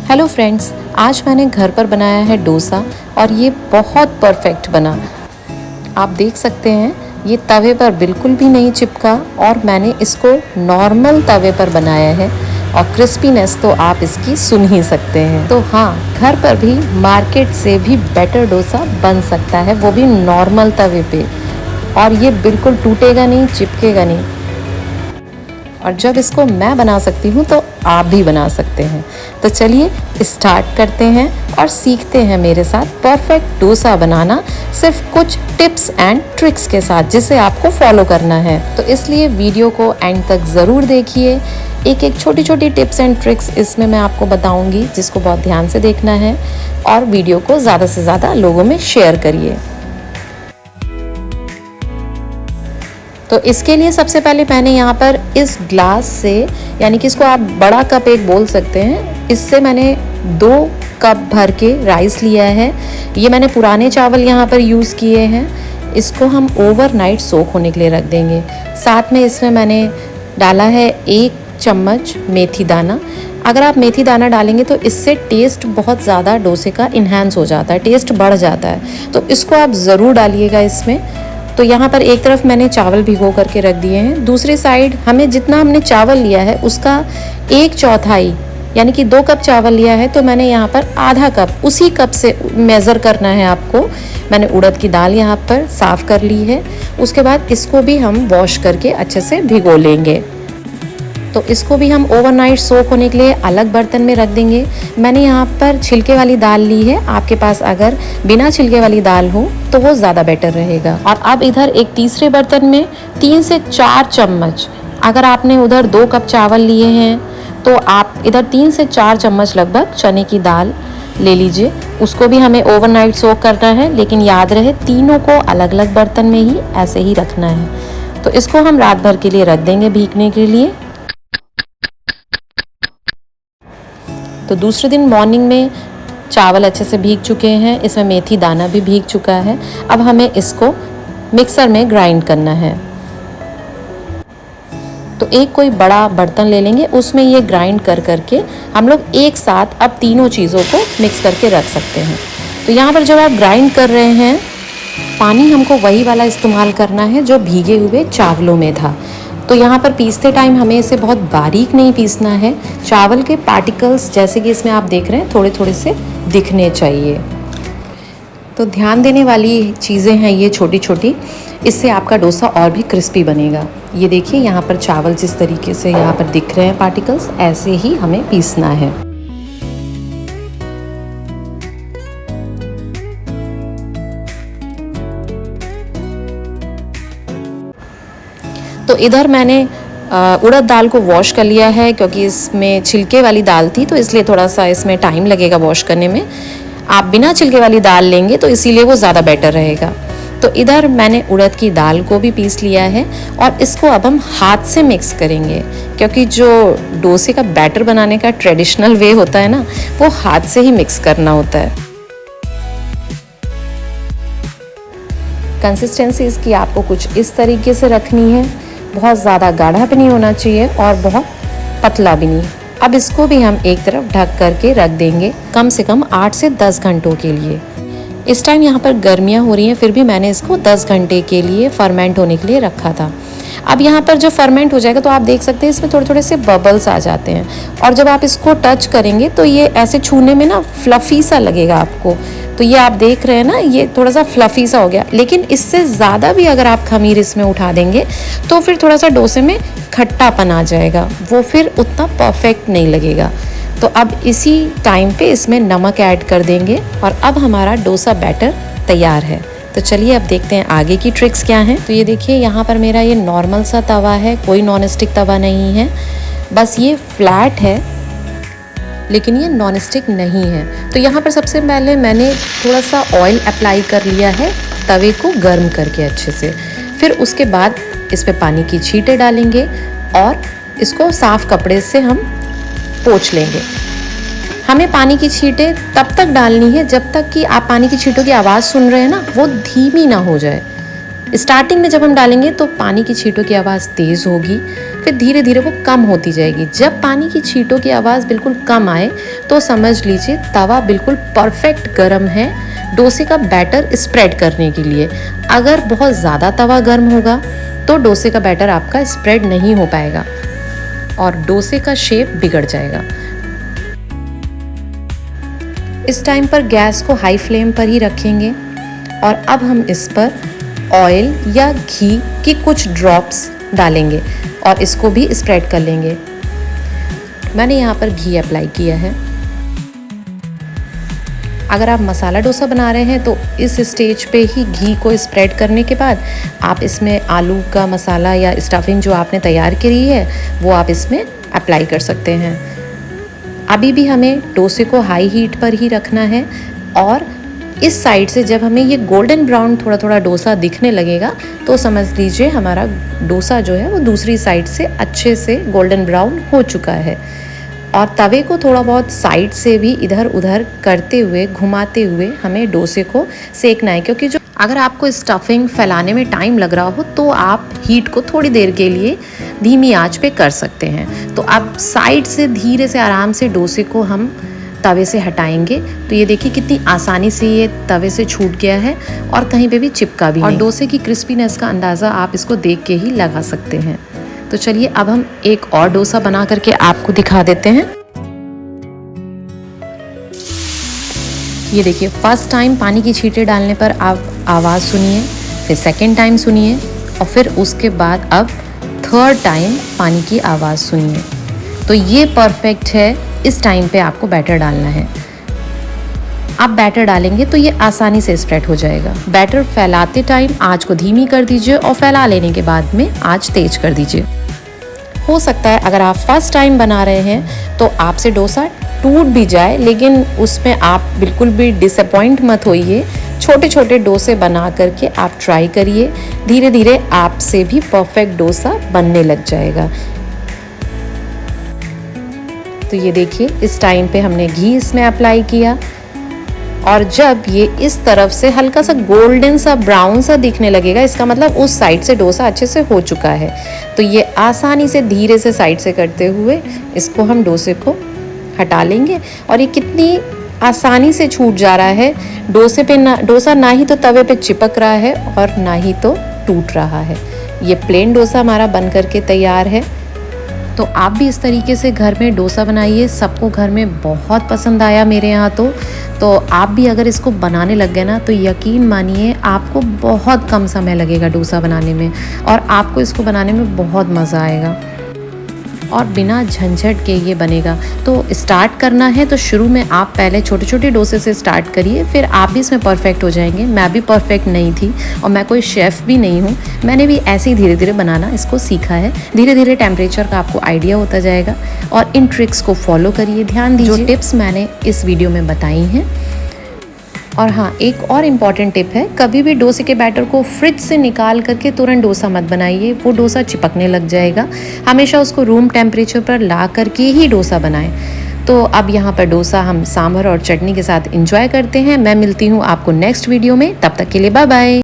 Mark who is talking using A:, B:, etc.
A: Hello friends, आज मैंने घर पर बनाया है डोसा और ये बहुत परफेक्ट बना। आप देख सकते हैं ये तवे पर बिल्कुल भी नहीं चिपका और मैंने इसको नॉर्मल तवे पर बनाया है और क्रिस्पीनेस तो आप इसकी सुन ही सकते हैं। तो हाँ, घर पर भी मार्केट से भी बेटर डोसा बन सकता है, वो भी नॉर्मल तवे पे, और ये बिल्कुल टूटेगा नहीं, चिपकेगा नहीं। और जब इसको मैं बना सकती हूँ तो आप भी बना सकते हैं। तो चलिए स्टार्ट करते हैं और सीखते हैं मेरे साथ परफेक्ट डोसा बनाना, सिर्फ कुछ टिप्स एंड ट्रिक्स के साथ जिसे आपको फॉलो करना है। तो इसलिए वीडियो को एंड तक ज़रूर देखिए। एक एक छोटी छोटी टिप्स एंड ट्रिक्स इसमें मैं आपको बताऊंगी, जिसको बहुत ध्यान से देखना है और वीडियो को ज़्यादा से ज़्यादा लोगों में शेयर करिए। तो इसके लिए सबसे पहले मैंने यहाँ पर इस ग्लास से, यानी कि इसको आप बड़ा कप एक बोल सकते हैं, इससे मैंने 2 कप भर के राइस लिया है। ये मैंने पुराने चावल यहाँ पर यूज़ किए हैं। इसको हम ओवरनाइट सोक होने के लिए रख देंगे। साथ में इसमें मैंने डाला है 1 चम्मच मेथी दाना। अगर आप मेथी दाना डालेंगे तो इससे टेस्ट बहुत ज़्यादा डोसे का इन्हांस हो जाता है, टेस्ट बढ़ जाता है, तो इसको आप ज़रूर डालिएगा इसमें। तो यहाँ पर एक तरफ मैंने चावल भिगो करके रख दिए हैं, दूसरी साइड हमें जितना हमने चावल लिया है उसका 1/4, यानी कि 2 कप चावल लिया है तो मैंने यहाँ पर आधा कप, उसी कप से मेज़र करना है आपको। मैंने उड़द की दाल यहाँ पर साफ़ कर ली है। उसके बाद इसको भी हम वॉश करके अच्छे से भिगो लेंगे। तो इसको भी हम ओवरनाइट सोक होने के लिए अलग बर्तन में रख देंगे। मैंने यहाँ पर छिलके वाली दाल ली है, आपके पास अगर बिना छिलके वाली दाल हो तो वो ज़्यादा बेटर रहेगा। और अब इधर एक तीसरे बर्तन में 3 से 4 चम्मच, अगर आपने उधर 2 कप चावल लिए हैं तो आप इधर 3 से 4 चम्मच लगभग चने की दाल ले लीजिए। उसको भी हमें ओवरनाइट सोक करना है, लेकिन याद रहे तीनों को अलग अलग बर्तन में ही ऐसे ही रखना है। तो इसको हम रात भर के लिए रख देंगे भीगने के लिए। तो दूसरे दिन मॉर्निंग में चावल अच्छे से भीग चुके हैं, इसमें मेथी दाना भी भीग चुका है। अब हमें इसको मिक्सर में ग्राइंड करना है। तो एक कोई बड़ा बर्तन ले लेंगे, उसमें ये ग्राइंड कर करके हम लोग एक साथ अब तीनों चीज़ों को मिक्स करके रख सकते हैं। तो यहाँ पर जब आप ग्राइंड कर रहे हैं, पानी हमको वही वाला इस्तेमाल करना है जो भीगे हुए चावलों में था। तो यहाँ पर पीसते टाइम हमें इसे बहुत बारीक नहीं पीसना है। चावल के पार्टिकल्स जैसे कि इसमें आप देख रहे हैं थोड़े थोड़े से दिखने चाहिए। तो ध्यान देने वाली चीज़ें हैं ये छोटी छोटी, इससे आपका डोसा और भी क्रिस्पी बनेगा। ये देखिए यहाँ पर चावल जिस तरीके से यहाँ पर दिख रहे हैं पार्टिकल्स, ऐसे ही हमें पीसना है। तो इधर मैंने उड़द दाल को वॉश कर लिया है, क्योंकि इसमें छिलके वाली दाल थी तो इसलिए थोड़ा सा इसमें टाइम लगेगा वॉश करने में। आप बिना छिलके वाली दाल लेंगे तो इसीलिए वो ज़्यादा बेटर रहेगा। तो इधर मैंने उड़द की दाल को भी पीस लिया है और इसको अब हम हाथ से मिक्स करेंगे, क्योंकि जो डोसे का बैटर बनाने का ट्रेडिशनल वे होता है ना, वो हाथ से ही मिक्स करना होता है। कंसिस्टेंसी इसकी आपको कुछ इस तरीके से रखनी है, बहुत ज़्यादा गाढ़ा भी नहीं होना चाहिए और बहुत पतला भी नहीं। अब इसको भी हम एक तरफ ढक करके रख देंगे कम से कम 8 से 10 घंटों के लिए। इस टाइम यहाँ पर गर्मियाँ हो रही हैं, फिर भी मैंने इसको 10 घंटे के लिए फर्मेंट होने के लिए रखा था। अब यहाँ पर जब फर्मेंट हो जाएगा तो आप देख सकते हैं इसमें थोड़े थोड़े से बबल्स आ जाते हैं, और जब आप इसको टच करेंगे तो ये ऐसे छूने में ना फ्लफ़ी सा लगेगा आपको। तो ये आप देख रहे हैं ना, ये थोड़ा सा फ्लफ़ी सा हो गया। लेकिन इससे ज़्यादा भी अगर आप खमीर इसमें उठा देंगे तो फिर थोड़ा सा डोसे में खट्टापन आ जाएगा, वो फिर उतना परफेक्ट नहीं लगेगा। तो अब इसी टाइम पे इसमें नमक ऐड कर देंगे और अब हमारा डोसा बैटर तैयार है। तो चलिए अब देखते हैं आगे की ट्रिक्स क्या हैं। तो ये देखिए यहाँ पर मेरा ये नॉर्मल सा तवा है, कोई नॉन स्टिक तवा नहीं है, बस ये फ्लैट है लेकिन ये नॉन स्टिक नहीं है। तो यहाँ पर सबसे पहले मैंने थोड़ा सा ऑयल अप्लाई कर लिया है तवे को गर्म करके अच्छे से। फिर उसके बाद इस पर पानी की छींटे डालेंगे और इसको साफ़ कपड़े से हम पोंछ लेंगे। हमें पानी की छींटें तब तक डालनी है जब तक कि आप पानी की छींटों की आवाज़ सुन रहे हैं ना, वो धीमी ना हो जाए। स्टार्टिंग में जब हम डालेंगे तो पानी की छींटों की आवाज़ तेज़ होगी, फिर धीरे धीरे वो कम होती जाएगी। जब पानी की छींटों की आवाज़ बिल्कुल कम आए तो समझ लीजिए तवा बिल्कुल परफेक्ट गर्म है डोसे का बैटर स्प्रेड करने के लिए। अगर बहुत ज़्यादा तवा गर्म होगा तो डोसे का बैटर आपका स्प्रेड नहीं हो पाएगा और डोसे का शेप बिगड़ जाएगा। इस टाइम पर गैस को हाई फ्लेम पर ही रखेंगे और अब हम इस पर ऑयल या घी की कुछ ड्रॉप्स डालेंगे और इसको भी स्प्रेड कर लेंगे। मैंने यहाँ पर घी अप्लाई किया है। अगर आप मसाला डोसा बना रहे हैं तो इस स्टेज पे ही घी को स्प्रेड करने के बाद आप इसमें आलू का मसाला या स्टफिंग जो आपने तैयार करी है वो आप इसमें अप्लाई कर सकते हैं। अभी भी हमें डोसे को हाई हीट पर ही रखना है और इस साइड से जब हमें ये गोल्डन ब्राउन थोड़ा थोड़ा डोसा दिखने लगेगा तो समझ लीजिए हमारा डोसा जो है वो दूसरी साइड से अच्छे से गोल्डन ब्राउन हो चुका है। और तवे को थोड़ा बहुत साइड से भी इधर उधर करते हुए घुमाते हुए हमें डोसे को सेकना है, क्योंकि जो अगर आपको स्टफिंग फैलाने में टाइम लग रहा हो तो आप हीट को थोड़ी देर के लिए धीमी आंच पे कर सकते हैं। तो आप साइड से धीरे से आराम से डोसे को हम तवे से हटाएंगे तो ये देखिए कितनी आसानी से ये तवे से छूट गया है और कहीं पे भी चिपका भी नहीं। और डोसे की क्रिस्पीनेस का अंदाज़ा आप इसको देख के ही लगा सकते हैं। तो चलिए अब हम एक और डोसा बना करके आपको दिखा देते हैं। ये देखिए फर्स्ट टाइम पानी की छींटे डालने पर आप आवाज़ सुनिए, फिर सेकंड टाइम सुनिए और फिर उसके बाद अब थर्ड टाइम पानी की आवाज़ सुनिए। तो ये परफेक्ट है। इस टाइम पे आपको बैटर डालना है। आप बैटर डालेंगे तो ये आसानी से स्प्रेड हो जाएगा। बैटर फैलाते टाइम आंच को धीमी कर दीजिए और फैला लेने के बाद में आंच तेज कर दीजिए। हो सकता है अगर आप फर्स्ट टाइम बना रहे हैं तो आपसे डोसा टूट भी जाए, लेकिन उसमें आप बिल्कुल भी डिसअपॉइंट मत होइए। छोटे छोटे डोसे बना करके आप ट्राई करिए, धीरे धीरे आपसे भी परफेक्ट डोसा बनने लग जाएगा। तो ये देखिए इस टाइम पे हमने घी इसमें अप्लाई किया और जब ये इस तरफ से हल्का सा गोल्डन सा ब्राउन सा दिखने लगेगा, इसका मतलब उस साइड से डोसा अच्छे से हो चुका है। तो ये आसानी से धीरे से साइड से करते हुए इसको हम डोसे को हटा लेंगे और ये कितनी आसानी से छूट जा रहा है। डोसे पे डोसा ना ही तो तवे पे चिपक रहा है और ना ही तो टूट रहा है। ये प्लेन डोसा हमारा बन करके तैयार है। तो आप भी इस तरीके से घर में डोसा बनाइए। सबको घर में बहुत पसंद आया मेरे यहाँ तो आप भी अगर इसको बनाने लग गए ना तो यकीन मानिए आपको बहुत कम समय लगेगा डोसा बनाने में और आपको इसको बनाने में बहुत मज़ा आएगा और बिना झंझट के ये बनेगा। तो स्टार्ट करना है तो शुरू में आप पहले छोटे छोटे डोसे से स्टार्ट करिए, फिर आप भी इसमें परफेक्ट हो जाएंगे। मैं भी परफेक्ट नहीं थी और मैं कोई शेफ़ भी नहीं हूँ, मैंने भी ऐसे ही धीरे धीरे बनाना इसको सीखा है। धीरे धीरे टेम्परेचर का आपको आइडिया होता जाएगा और इन ट्रिक्स को फॉलो करिए, ध्यान दीजिए जो टिप्स मैंने इस वीडियो में बताई हैं। और हाँ, एक और इम्पॉर्टेंट टिप है, कभी भी डोसे के बैटर को फ्रिज से निकाल करके तुरंत डोसा मत बनाइए, वो डोसा चिपकने लग जाएगा। हमेशा उसको रूम टेम्परेचर पर ला करके ही डोसा बनाएं। तो अब यहाँ पर डोसा हम सांभर और चटनी के साथ एंजॉय करते हैं। मैं मिलती हूँ आपको नेक्स्ट वीडियो में, तब तक के लिए बाय बाय।